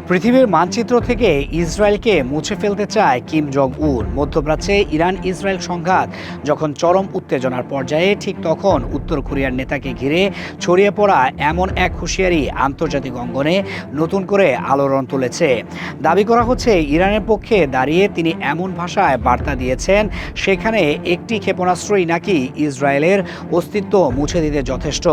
পৃথিবীর মানচিত্র থেকে ইসরায়েলকে মুছে ফেলতে চায় কিম জং উন। মধ্যপ্রাচ্যে ইরান ইসরায়েল সংঘাত যখন চরম উত্তেজনার পর্যায়ে, ঠিক তখন উত্তর কোরিয়ার নেতাকে ঘিরে ছড়িয়ে পড়া এমন এক হুঁশিয়ারি আন্তর্জাতিক অঙ্গনে নতুন করে আলোড়ন তুলেছে। দাবি করা হচ্ছে ইরানের পক্ষে দাঁড়িয়ে তিনি এমন ভাষায় বার্তা দিয়েছেন সেখানে একটি ক্ষেপণাস্ত্রই নাকি ইসরায়েলের অস্তিত্ব মুছে দিতে যথেষ্ট।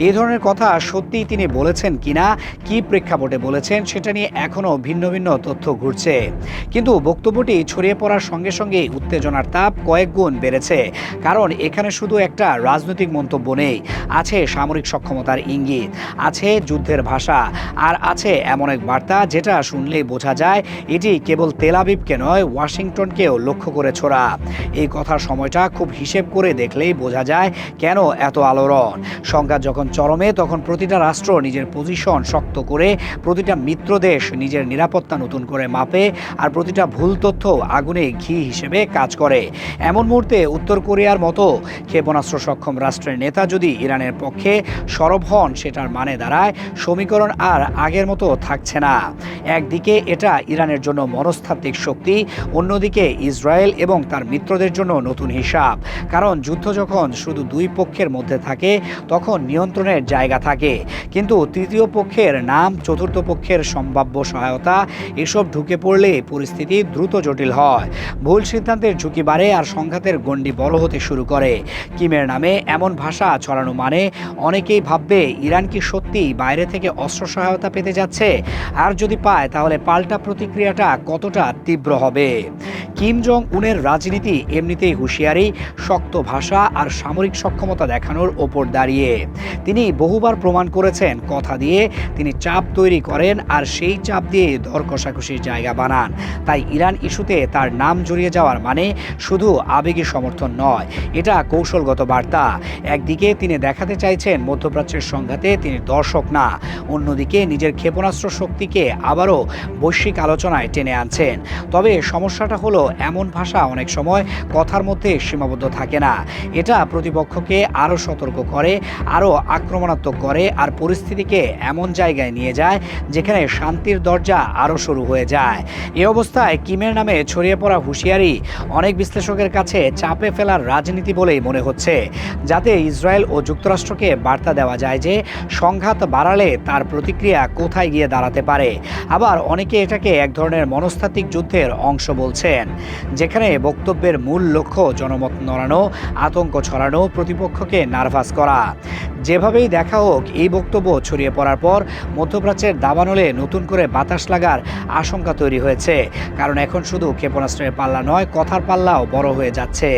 এই ধরনের কথা সত্যিই তিনি বলেছেন কিনা, কি প্রেক্ষাপটে বলেছেন সেটা নিয়ে এখনও ভিন্ন ভিন্ন তথ্য ঘুরছে। কিন্তু বক্তব্যটি ছড়িয়ে পড়ার সঙ্গে সঙ্গে উত্তেজনার তাপ কয়েক গুণ বেড়েছে। কারণ এখানে শুধু একটা রাজনৈতিক মন্তব্য নেই, আছে সামরিক সক্ষমতার ইঙ্গিত, আছে যুদ্ধের ভাষা, আর আছে এমন এক বার্তা যেটা শুনলেই বোঝা যায় এটি কেবল তেল আবিবকে নয়, ওয়াশিংটনকেও লক্ষ্য করে ছোড়া। এই কথার সময়টা খুব হিসেব করে দেখলেই বোঝা যায় কেন এত আলোড়ন। সংঘাত যখন চরমে, তখন প্রতিটা রাষ্ট্র নিজের পজিশন শক্ত করে, প্রতিটা মিত্র দেশ নিজের নিরাপত্তা নতুন করে মাপে, আর প্রতিটা ভুল তথ্য আগুনে ঘি হিসেবে কাজ করে। এমন মুহূর্তে উত্তর কোরিয়ার মতো ক্ষেপণাস্ত্র সক্ষম রাষ্ট্রের নেতা যদি ইরানের পক্ষে সরব হন, সেটার মানে দাঁড়ায় সমীকরণ আর আগের মতো থাকছে না। একদিকে এটা ইরানের জন্য মনস্তাত্ত্বিক শক্তি, অন্যদিকে ইসরায়েল এবং তার মিত্রদের জন্য নতুন হিসাব। কারণ যুদ্ধ যখন শুধু দুই পক্ষের মধ্যে থাকে তখন নিয়ন্ত্রণের জায়গা থাকে, কিন্তু তৃতীয় পক্ষের নাম, চতুর্থ পক্ষের সম্ভাব্য সহায়তা, এসব ঢুকে পড়লে পরিস্থিতি দ্রুত জটিল হয়। ভুল সিদ্ধান্তের ঝুঁকি বাড়ে আর সংঘাতের গণ্ডি বড় হতে শুরু করে। কিমের নামে এমন ভাষা ছড়ানো মানে অনেকেই ভাববে ইরান কি সত্যিই বাইরে থেকে অস্ত্র সহায়তা পেতে যাচ্ছে, আর যদি পায় তাহলে পাল্টা প্রতিক্রিয়াটা কতটা তীব্র হবে। কিম জং উনের রাজনীতি এমনিতেই হুঁশিয়ারি, শক্ত ভাষা আর সামরিক সক্ষমতা দেখানোর ওপর দাঁড়িয়ে। তিনি বহুবার প্রমাণ করেছেন কথা দিয়ে তিনি চাপ তৈরি করেন আর সেই চাপ দিয়ে দর কষাকষির জায়গা বানান। তাই ইরান ইস্যুতে তার নাম জড়িয়ে যাওয়ার মানে শুধু আবেগী সমর্থন নয়, এটা কৌশলগত বার্তা। একদিকে তিনি দেখাতে চাইছেন মধ্যপ্রাচ্যের সংঘাতে তিনি দর্শক না, অন্যদিকে নিজের ক্ষেপণাস্ত্র শক্তিকে আবারও বৈশ্বিক আলোচনায় টেনে আনছেন। তবে সমস্যাটা হলো এমন ভাষা অনেক সময় কথার মধ্যে সীমাবদ্ধ থাকে না। এটা প্রতিপক্ষকে আরও সতর্ক করে, আরও আক্রমণাত্মক করে, আর পরিস্থিতিকে এমন জায়গায় নিয়ে যায় যেখানে শান্তির দরজা আরও শুরু হয়ে যায়। এ অবস্থায় কিমের নামে ছড়িয়ে পড়া হুঁশিয়ারি অনেক বিশ্লেষকের কাছে চাপে ফেলার রাজনীতি বলেই মনে হচ্ছে, যাতে ইসরায়েল ও যুক্তরাষ্ট্রকে বার্তা দেওয়া যায় যে সংঘাত বাড়ালে তার প্রতিক্রিয়া কোথায় গিয়ে দাঁড়াতে পারে। আবার অনেকে এটাকে এক ধরনের মনস্তাত্ত্বিক যুদ্ধের অংশ বলছেন, যেখানে বক্তব্যের মূল লক্ষ্য জনমত নড়ানো, আতঙ্ক ছড়ানো, প্রতিপক্ষকে নার্ভাস করা। যেভাবেই দেখা হোক, এই বক্তব্য ছড়িয়ে পড়ার পর মধ্যপ্রাচ্যের দাবানলে নতুন করে বাতাস লাগার আশঙ্কা তৈরি হয়েছে। কারণ এখন শুধু ক্ষেপণাস্ত্রের পাল্লা নয়, কথার পাল্লাও বড় হয়ে যাচ্ছে।